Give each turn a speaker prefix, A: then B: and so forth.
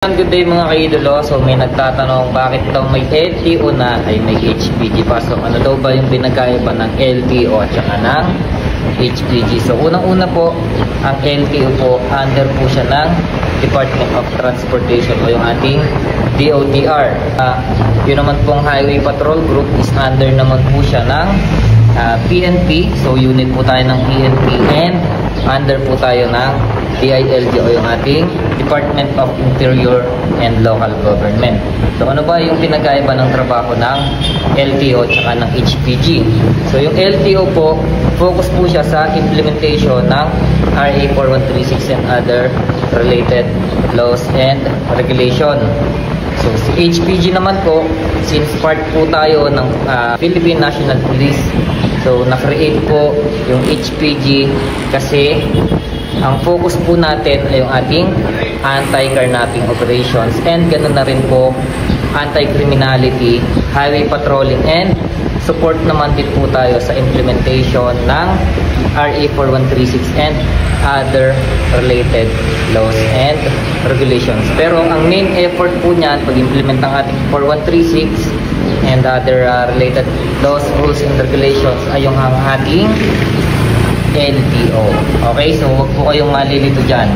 A: Good day mga kaidolo. So may nagtatanong bakit daw may LTO na ay may HPG pa. So ano daw ba yung pinagkaiba ng LTO at saka ng HPG? So unang-una po, ang LTO po, under po siya ng Department of Transportation o yung ating DOTR. Yun naman pong Highway Patrol Group is under naman po siya ng PNP. So unit po tayo ng PNP and under po tayo ng DILG o yung ating Department of Interior and Local Government. So ano ba yung pinagkaiba ng trabaho ng LTO at saka ng HPG? So yung LTO po, focus po siya sa implementation ng RA 4136 and other related laws and regulation. So si HPG naman po, since part po tayo ng Philippine National Police, so na-create po yung HPG kasi ang focus po natin ay yung ating anti-carnapping operations and ganoon na rin po anti-criminality, highway patrolling and support naman din po tayo sa implementation ng RA 4136 and other related laws and regulations. Pero ang main effort po niyan pag-implement ng ating 4136 and other related laws, rules and regulations ay yung ang ating LTO. Okay, so huwag po kayong malilito dyan.